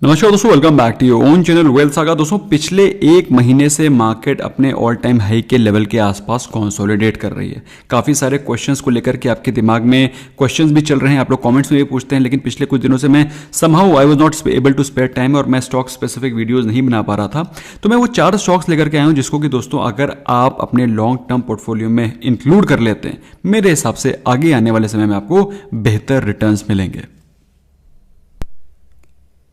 नमस्कार दोस्तों, welcome back to your own channel wealth saga. दोस्तों, पिछले एक महीने से मार्केट अपने ऑल टाइम हाई के लेवल के आसपास कंसोलिडेट कर रही है। काफ़ी सारे क्वेश्चंस को लेकर के आपके दिमाग में क्वेश्चंस भी चल रहे हैं, आप लोग कमेंट्स में भी पूछते हैं, लेकिन पिछले कुछ दिनों से मैं somehow I was not able to spare time और मैं स्टॉक स्पेसिफिक वीडियोज़ नहीं बना पा रहा था। तो मैं वो 4 स्टॉक्स लेकर के आया हूँ जिसको कि दोस्तों अगर आप अपने लॉन्ग टर्म पोर्टफोलियो में इंक्लूड कर लेते हैं, मेरे हिसाब से आगे आने वाले समय में आपको बेहतर रिटर्न्स मिलेंगे।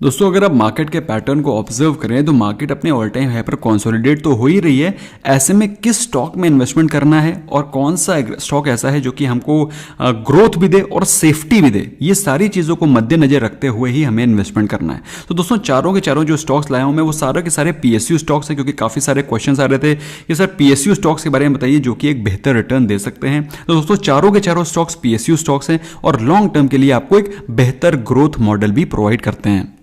दोस्तों, अगर आप मार्केट के पैटर्न को ऑब्जर्व करें तो मार्केट अपने ऑल टाइम हाई पर कंसोलिडेट तो हो ही रही है। ऐसे में किस स्टॉक में इन्वेस्टमेंट करना है और कौन सा स्टॉक ऐसा है जो कि हमको ग्रोथ भी दे और सेफ्टी भी दे, ये सारी चीज़ों को मद्देनजर रखते हुए ही हमें इन्वेस्टमेंट करना है। तो दोस्तों, चारों के चारों जो स्टॉक्स लाया हूं मैं वो सारे के सारे PSU स्टॉक्स हैं, क्योंकि काफ़ी सारे क्वेश्चन आ रहे थे कि सर PSU स्टॉक्स के बारे में बताइए जो कि एक बेहतर रिटर्न दे सकते हैं। तो दोस्तों, चारों के चारों स्टॉक्स PSU स्टॉक्स हैं और लॉन्ग टर्म के लिए आपको एक बेहतर ग्रोथ मॉडल भी प्रोवाइड करते हैं।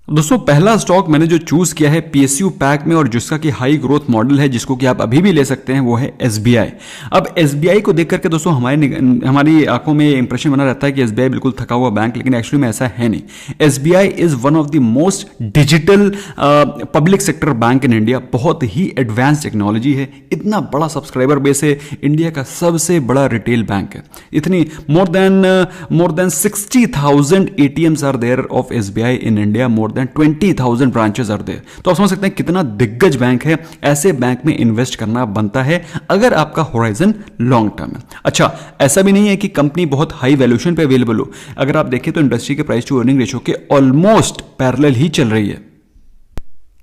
दोस्तों, पहला स्टॉक मैंने जो चूज किया है PSU पैक में और जिसका कि हाई ग्रोथ मॉडल है, जिसको कि आप अभी भी ले सकते हैं, वो है SBI। अब SBI को देख करके दोस्तों हमारी आंखों में इंप्रेशन बना रहता है कि SBI बिल्कुल थका हुआ बैंक, लेकिन एक्चुअली में ऐसा है नहीं। SBI is one of the most digital public sector bank in India. बहुत ही एडवांस टेक्नोलॉजी है, इतना बड़ा सब्सक्राइबर बेस है, इंडिया का सबसे बड़ा रिटेल बैंक है। इतनी more than 60,000 ATMs are there of SBI in India, more than 20,000 branches are there. तो आप समझ सकते हैं कितना दिग्गज बैंक है। ऐसे बैंक में इन्वेस्ट करना बनता है अगर आपका होराइजन लॉन्ग टर्म है। अच्छा, ऐसा भी नहीं है कि कंपनी बहुत हाई वैल्यूएशन पे अवेलेबल हो। अगर आप देखें तो इंडस्ट्री के प्राइस टू अर्निंग रेशियो के ऑलमोस्ट पैरेलल ही चल रही है।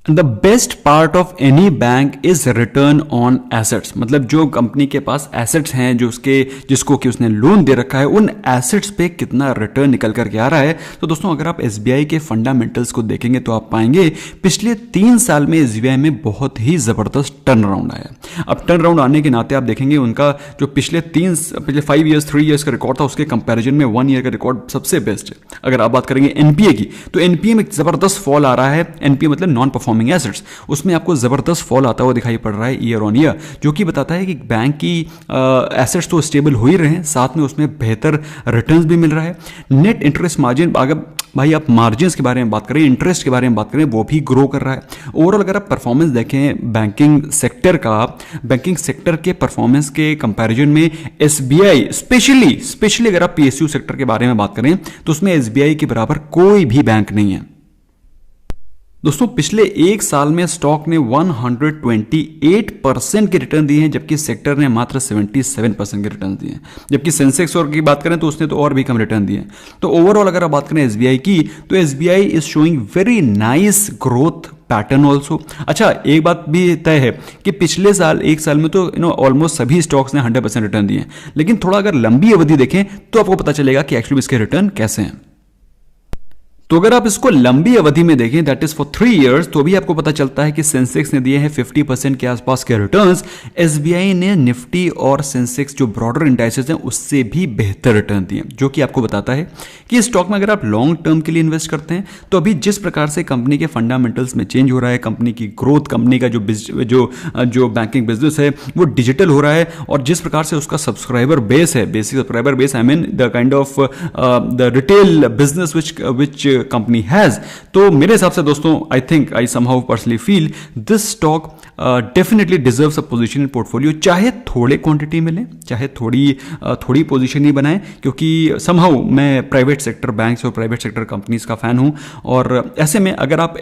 The best part of any bank is return on assets. मतलब जो कंपनी के पास एसेट्स हैं, जिसको कि उसने लोन दे रखा है, उन एसेट्स पे कितना रिटर्न निकल करके आ रहा है। तो दोस्तों, अगर आप SBI के फंडामेंटल्स को देखेंगे तो आप पाएंगे पिछले 3 साल में SBI में बहुत ही जबरदस्त टर्न अराउंड आया। अब टर्न अराउंड आने के नाते आप देखेंगे उनका जो पिछले 5 ईयर्स 3 ईयर्स का रिकॉर्ड था, उसके कंपेरिजन में 1 ईयर का रिकॉर्ड सबसे बेस्ट है। अगर आप बात करेंगे NPA की, तो NPA में जबरदस्त फॉल आ रहा है। NPA मतलब नॉन परफॉर्मिंग एसेट्स, उसमें आपको जबरदस्त फॉल आता हुआ दिखाई पड़ रहा है ईयर ऑन ईयर, जो कि बताता है कि बैंक की एसेट्स तो स्टेबल हो ही रहे हैं, साथ में उसमें बेहतर रिटर्न्स भी मिल रहा है। नेट इंटरेस्ट मार्जिन, अगर भाई आप मार्जिन्स के बारे में बात करें, इंटरेस्ट के बारे में बात करें, वो भी ग्रो कर रहा है। ओवरऑल अगर आप परफॉर्मेंस देखें बैंकिंग सेक्टर के परफॉर्मेंस के कंपैरिजन में SBI स्पेशली अगर आप PSU सेक्टर के बारे में बात करें तो उसमें SBI के बराबर कोई भी बैंक नहीं है। दोस्तों, पिछले 1 साल में स्टॉक ने 128% के रिटर्न दिए हैं, जबकि सेक्टर ने मात्र 77% के रिटर्न दिए हैं। जबकि सेंसेक्स और की बात करें तो उसने तो और भी कम रिटर्न दिए हैं। तो ओवरऑल अगर आप बात करें SBI की, तो SBI is showing very nice growth pattern also. अच्छा, एक बात भी तय है कि पिछले साल 1 साल में तो ऑलमोस्ट सभी स्टॉक्स ने 100% रिटर्न दिए हैं, लेकिन थोड़ा अगर लंबी अवधि देखें तो आपको पता चलेगा कि एक्चुअली इसके रिटर्न कैसे हैं। तो अगर आप इसको लंबी अवधि में देखें, दैट इज फॉर 3 इयर्स, तो भी आपको पता चलता है कि सेंसेक्स ने दिए हैं 50% के आसपास के रिटर्न्स। SBI ने निफ्टी और सेंसेक्स जो ब्रॉडर इंडाइसेस हैं उससे भी बेहतर रिटर्न दिए, जो कि आपको बताता है कि इस स्टॉक में अगर आप लॉन्ग टर्म के लिए इन्वेस्ट करते हैं तो अभी जिस प्रकार से कंपनी के फंडामेंटल्स में चेंज हो रहा है, कंपनी की ग्रोथ, कंपनी का जो बैंकिंग बिजनेस है वो डिजिटल हो रहा है, और जिस प्रकार से उसका सब्सक्राइबर बेस है, basic subscriber base, I mean the kind of the retail business which company has, तो मेरे हिसाब से दोस्तों I somehow personally feel this stock definitely deserves a position in portfolio. चाहे थोड़े क्वांटिटी मिले, चाहे थोड़ी पोजीशन ही बनाए, क्योंकि समहाउ मैं प्राइवेट सेक्टर बैंक्स और प्राइवेट सेक्टर कंपनीज का फैन हूं, और ऐसे में अगर आप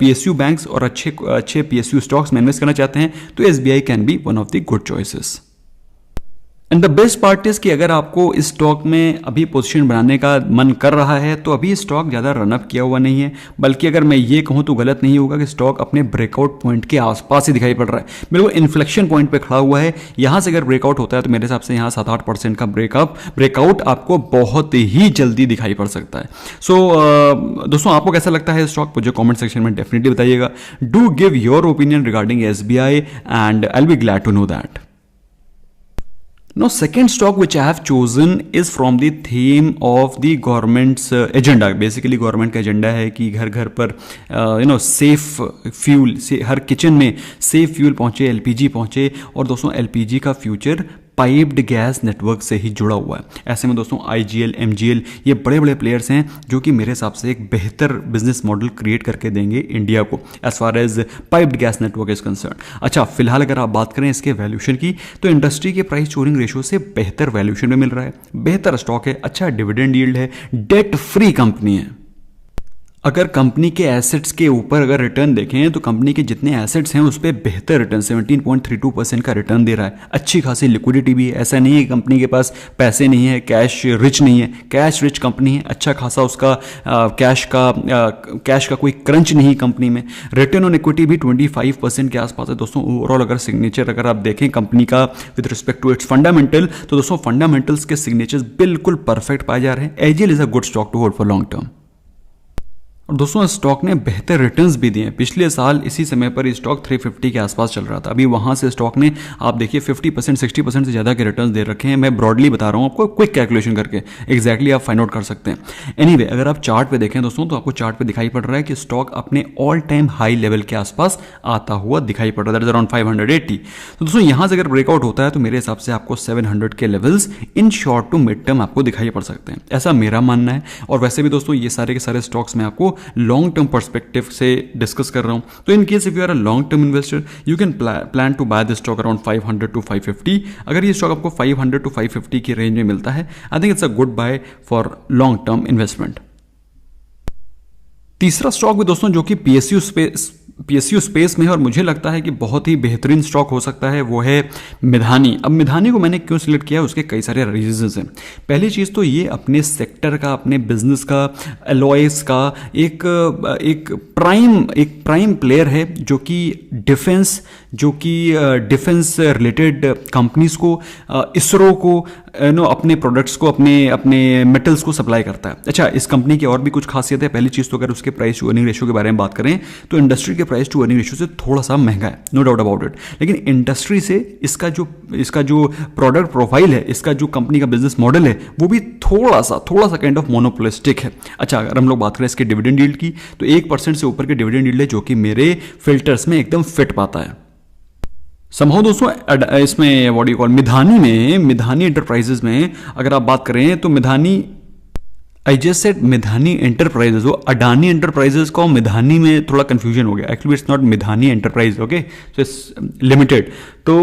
PSU बैंक्स और अच्छे PSU स्टॉक्स में इन्वेस्ट करना चाहते हैं तो SBI can be one of the good choices. And the best part is कि अगर आपको इस स्टॉक में अभी पोजीशन बनाने का मन कर रहा है तो अभी स्टॉक ज़्यादा रनअप किया हुआ नहीं है, बल्कि अगर मैं ये कहूँ तो गलत नहीं होगा कि स्टॉक अपने ब्रेकआउट पॉइंट के आसपास ही दिखाई पड़ रहा है, बिल्कुल इन्फ्लेक्शन पॉइंट पे खड़ा हुआ है। यहाँ से अगर ब्रेकआउट होता है तो मेरे हिसाब से यहाँ 7-8% का ब्रेकआउट आपको बहुत ही जल्दी दिखाई पड़ सकता है। सो दोस्तों, आपको कैसा लगता है स्टॉक, मुझे कॉमेंट सेक्शन में डेफिनेटली बताइएगा। Do give your opinion regarding SBI and I will be glad to know that. Now, second stock which I have chosen is from the theme of the government's agenda. Basically, government का agenda है कि घर घर पर safe fuel, हर kitchen में safe fuel पहुंचे, LPG पहुंचे, और दोस्तों LPG का फ्यूचर पाइप्ड गैस नेटवर्क से ही जुड़ा हुआ है। ऐसे में दोस्तों IGL, MGL ये बड़े बड़े प्लेयर्स हैं जो कि मेरे हिसाब से एक बेहतर बिजनेस मॉडल क्रिएट करके देंगे इंडिया को as far as piped gas network is concern. अच्छा, फिलहाल अगर आप बात करें इसके वैल्यूएशन की तो इंडस्ट्री के प्राइस टू अर्निंग रेशियो से बेहतर वैल्यूएशन में मिल रहा है, बेहतर स्टॉक है, अच्छा डिविडेंड यील्ड है, डेट फ्री कंपनी है। अगर कंपनी के एसेट्स के ऊपर अगर रिटर्न देखें तो कंपनी के जितने एसेट्स हैं उस पर बेहतर रिटर्न 17.32% का रिटर्न दे रहा है। अच्छी खासी लिक्विडिटी भी है, ऐसा नहीं है कि कंपनी के पास पैसे नहीं है, कैश रिच नहीं है, कैश रिच कंपनी है। अच्छा खासा उसका कैश का कोई क्रंच नहीं कंपनी में। रिटर्न ऑन इक्विटी भी 25% के आसपास है दोस्तों। ओवरऑल अगर सिग्नेचर अगर आप देखें कंपनी का with respect to its fundamental, तो दोस्तों फंडामेंटल्स के सिग्नेचर्स बिल्कुल परफेक्ट पाए जा रहे हैं। AGL is a good stock to hold for long term. और दोस्तों स्टॉक ने बेहतर रिटर्न्स भी दिए। पिछले साल इसी समय पर ये स्टॉक 350 के आसपास चल रहा था, अभी वहाँ से स्टॉक ने आप देखिए 50% 60% से ज़्यादा के रिटर्न्स दे रखे हैं। मैं ब्रॉडली बता रहा हूँ आपको, क्विक कैलकुलेशन करके एग्जैक्टली आप फाइंड आउट कर सकते हैं। एनीवे अगर आप चार्ट पे देखें दोस्तों तो आपको चार्ट पे दिखाई पड़ रहा है कि स्टॉक अपने ऑल टाइम हाई लेवल के आसपास आता हुआ दिखाई पड़ रहा है, दैट इज अराउंड 580। तो दोस्तों यहाँ से अगर ब्रेकआउट होता है तो मेरे हिसाब से आपको 700 के levels in short to mid term आपको दिखाई पड़ सकते हैं, ऐसा मेरा मानना है। और वैसे भी दोस्तों ये सारे के सारे स्टॉक्स में आपको लॉन्ग टर्म पर्सपेक्टिव से डिस्कस कर रहा हूं। तो in case if you are a long term investor you can plan to buy this stock around 500 to 550। अगर ये स्टॉक आपको 500 to 550 की रेंज में मिलता है I think it's a good buy for long term investment. तीसरा stock भी दोस्तों जो कि PSU स्पेस में है और मुझे लगता है कि बहुत ही बेहतरीन स्टॉक हो सकता है, वो है मिधानी। अब मिधानी को मैंने क्यों सिलेक्ट किया, उसके कई सारे रीजंस हैं। पहली चीज़ तो ये अपने सेक्टर का, अपने बिजनेस का, एलॉयस का एक प्राइम प्लेयर है जो कि डिफेंस रिलेटेड कंपनीज को, इसरो को अपने प्रोडक्ट्स को, अपने मेटल्स को सप्लाई करता है। अच्छा, इस कंपनी की और भी कुछ खासियत है। पहली चीज़ तो अगर उसके प्राइस टू अर्निंग रेशियो के बारे में बात करें तो इंडस्ट्री के प्राइस टू अर्निंग रेशियो से थोड़ा सा महंगा है, नो डाउट अबाउट इट। लेकिन इंडस्ट्री से इसका जो प्रोडक्ट प्रोफाइल है, इसका जो कंपनी का बिजनेस मॉडल है वो भी थोड़ा सा काइंड ऑफ मोनोपोलिस्टिक है। अच्छा, अगर हम लोग बात करें इसके डिविडेंड यील्ड की तो 1% से ऊपर के डिविडेंड यील्ड है जो कि मेरे फिल्टर्स में एकदम फिट पाता है। समहाउ दोस्तों इसमें what do you call Midhani enterprises में अगर आप बात करें तो I just said Midhani enterprises, वो अडानी एंटरप्राइजेज का मिधानी में थोड़ा कंफ्यूजन हो गया। Actually it's not Midhani enterprise, okay, so it's limited. तो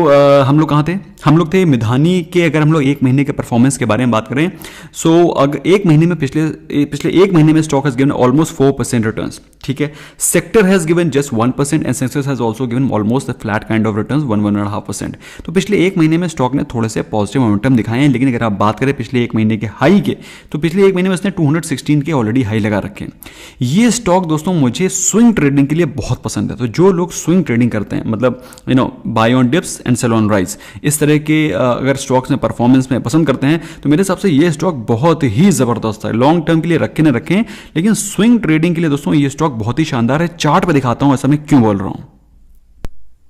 हम लोग कहाँ थे? हम लोग थे मिधानी के। अगर हम लोग एक महीने के परफॉर्मेंस के बारे में बात करें सो अगर एक महीने में पिछले एक महीने में stock has given almost 4% returns, ठीक है। Sector has given just 1% and Sensex has also given almost the flat kind of returns 1.5%। तो पिछले एक महीने में स्टॉक ने थोड़े से पॉजिटिव मोमेंटम दिखाए हैं। लेकिन अगर आप बात करें पिछले एक महीने के हाई के तो पिछले एक महीने में इसने 216 के ऑलरेडी हाई लगा रखे हैं। ये स्टॉक दोस्तों मुझे स्विंग ट्रेडिंग के लिए बहुत पसंद है। तो जो लोग स्विंग ट्रेडिंग करते हैं, मतलब buy on dips and sell on rise, इस तरह के अगर स्टॉक्स में परफॉर्मेंस में पसंद करते हैं तो मेरे हिसाब से ये स्टॉक बहुत ही जबरदस्त है। लॉन्ग टर्म के लिए रखें ना रखें, लेकिन स्विंग ट्रेडिंग के लिए दोस्तों ये स्टॉक बहुत ही शानदार है। चार्ट पे दिखाता हूं ऐसा मैं क्यों बोल रहा हूं।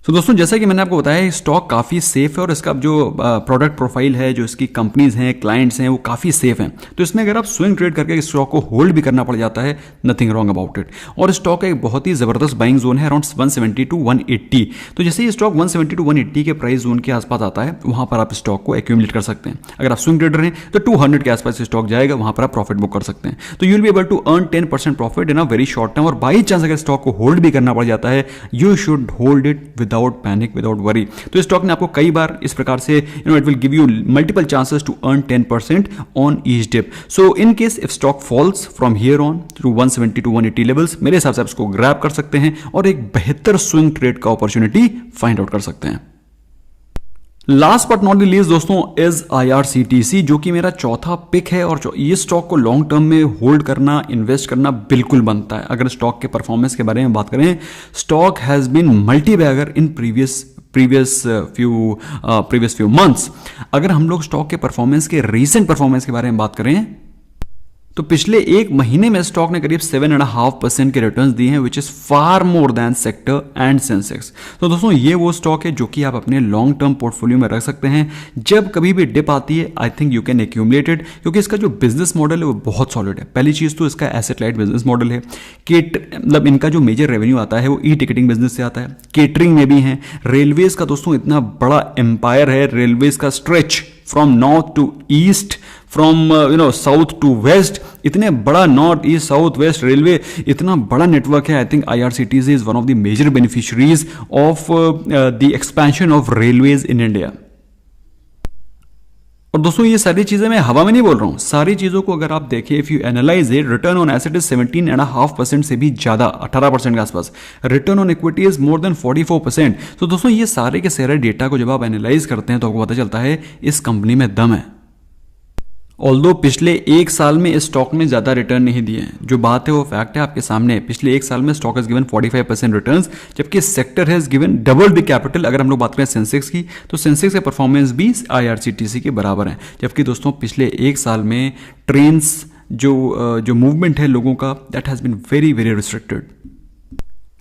तो दोस्तों जैसा कि मैंने आपको बताया स्टॉक काफ़ी सेफ है और इसका जो प्रोडक्ट प्रोफाइल है, जो इसकी कंपनीज हैं, क्लाइंट्स हैं, वो काफ़ी सेफ हैं। तो इसमें अगर आप स्विंग ट्रेड करके स्टॉक को होल्ड भी करना पड़ जाता है, नथिंग रॉन्ग अबाउट इट। और स्टॉक का एक बहुत ही ज़बरदस्त बाइंग जोन है अराउंड 170 to 180। तो जैसे ये स्टॉक 170 to 180 के प्राइस जोन के आसपास आता है वहाँ पर आप स्टॉक को एक्यूमुलेट कर सकते हैं। अगर आप स्विंग ट्रेडर हैं तो 200 के आसपास स्टॉक जाएगा, वहाँ पर आप प्रॉफिट बुक कर सकते हैं। तो you will be able to earn 10% profit in a very short term. और बाई चांस अगर स्टॉक को होल्ड भी करना पड़ जाता है, you should hold it without panic, without worry. तो स्टॉक ने आपको कई बार इस प्रकार से it will give you multiple chances to earn 10% on each dip. So in case if stock falls from here on to 170 to 180 levels, मेरे हिसाब से आप इसको ग्रैब कर सकते हैं और एक बेहतर स्विंग ट्रेड का अपॉर्चुनिटी फाइंड आउट कर सकते हैं। Last but not the least दोस्तों इज IRCTC, जो कि मेरा चौथा पिक है। और ये स्टॉक को लॉन्ग टर्म में होल्ड करना, इन्वेस्ट करना बिल्कुल बनता है। अगर स्टॉक के परफॉर्मेंस के बारे में बात करें, stock has been multi bagger in previous few months. अगर हम लोग स्टॉक के परफॉर्मेंस के रीसेंट परफॉर्मेंस के बारे में बात करें तो पिछले एक महीने में स्टॉक ने करीब 7.5% के रिटर्न्स दिए हैं, which is far more than sector and Sensex. तो दोस्तों ये वो स्टॉक है जो कि आप अपने लॉन्ग टर्म पोर्टफोलियो में रख सकते हैं। जब कभी भी डिप आती है I think you can accumulate it, क्योंकि इसका जो बिजनेस मॉडल है वो बहुत सॉलिड है। पहली चीज तो इसका एसेट लाइट बिजनेस मॉडल है। मतलब इनका जो मेजर रेवेन्यू आता है वो ई टिकटिंग बिजनेस से आता है, केटरिंग में भी है। रेलवेज का दोस्तों इतना बड़ा एम्पायर है, रेलवेज का stretch from north to east, from south to west, इतने बड़ा north east south west railway, इतना बड़ा नेटवर्क है। I think IRCTC is one of the major beneficiaries of the expansion of railways in India. और दोस्तों ये सारी चीजें मैं हवा में नहीं बोल रहा हूं, सारी चीजों को अगर आप देखें, if you analyse it, return on asset is 17.5% से भी ज्यादा, 18% के आसपास। Return on equity is more than 44%। तो दोस्तों ये सारे के सारे डेटा को जब आप एनालाइज करते हैं तो आपको पता चलता है इस कंपनी में दम है। ऑल्दो पिछले एक साल में इस स्टॉक ने ज्यादा रिटर्न नहीं दिए हैं, जो बात है वो फैक्ट है आपके सामने। पिछले एक साल में स्टॉक हैज गिवन 45% रिटर्न्स, जबकि sector has given double the capital. अगर हम लोग बात करें सेंसेक्स की, तो सेंसेक्स का परफॉर्मेंस भी IRCTC के बराबर है। जबकि दोस्तों पिछले एक साल में ट्रेन्स जो मूवमेंट है लोगों का, that has been very very restricted.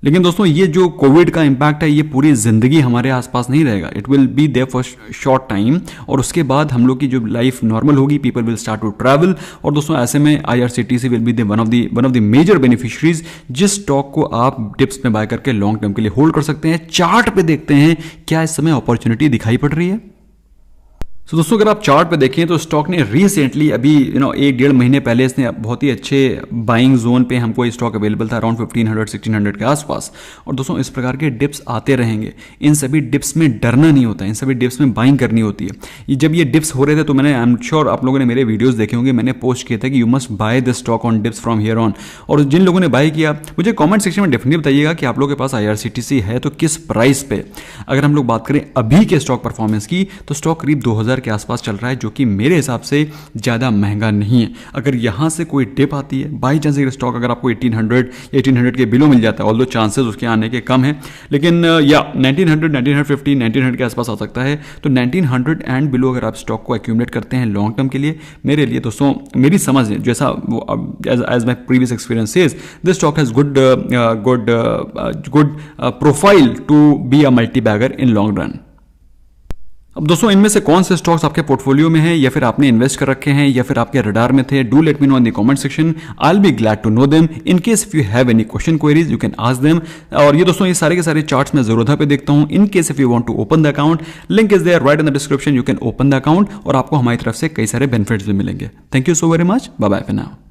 लेकिन दोस्तों ये जो कोविड का इंपैक्ट है ये पूरी जिंदगी हमारे आसपास नहीं रहेगा, it will be there for short time, और उसके बाद हम लोग की जो लाइफ नॉर्मल होगी, people will start to travel. और दोस्तों ऐसे में IRCTC will be one of the major beneficiaries, जिस स्टॉक को आप डिप्स में बाय करके लॉन्ग टर्म के लिए होल्ड कर सकते हैं। चार्ट पे देखते हैं क्या इस समय अपॉर्चुनिटी दिखाई पड़ रही है। तो दोस्तों अगर आप चार्ट पे देखें तो स्टॉक ने रिसेंटली अभी 1-1.5 महीने पहले इसने बहुत ही अच्छे बाइंग जोन पे हमको ये स्टॉक अवेलेबल था, अराउंड 1500-1600 के आसपास। और दोस्तों इस प्रकार के डिप्स आते रहेंगे, इन सभी डिप्स में डरना नहीं होता है, इन सभी डिप्स में बाइंग करनी होती है। जब ये डिप्स हो रहे थे तो मैंने, आई एम श्योर आप लोगों ने मेरे वीडियोस देखे होंगे, मैंने पोस्ट किया था कि you must by the stock on dips from here on. और जिन लोगों ने बाय किया मुझे कॉमेंट सेक्शन में डेफिनेटली बताइएगा कि आप लोगों के पास IRCTC है तो किस प्राइस पे। अगर हम लोग बात करें अभी के स्टॉक परफॉर्मेंस की, तो स्टॉक करीब 2000 के आसपास चल रहा है, जो कि मेरे हिसाब से ज़्यादा महंगा नहीं है। अगर यहाँ से कोई डिप आती है, बाई चांस स्टॉक अगर आपको 1800 के बिलो मिल जाता है, ऑल्दो चांसेस उसके आने के कम है, लेकिन या 1900, 1950, 1900 के आसपास आ सकता है। तो 1900 एंड बिलो अगर आप स्टॉक को एक्यूमुलेट करते हैं लॉन्ग टर्म के लिए, मेरे लिए दोस्तों मेरी समझ है, जैसा as my previous experience says, this stock has good profile to be a multi bagger in long run. अब दोस्तों इनमें से कौन से स्टॉक्स आपके पोर्टफोलियो में हैं, या फिर आपने इन्वेस्ट कर रखे हैं, या फिर आपके रडार में थे, do let me know in the comment section. I will be glad to know them. In case if you have any question queries you can ask them. और ये दोस्तों ये सारे के सारे चार्ट्स मैं ज़रूरत पे देखता हूं। In case if you want to open the account, link is there right in the description, you can open the account और आपको हमारी तरफ से कई सारे बेनिफिट्स भी मिलेंगे। Thank you so very much, bye bye for now.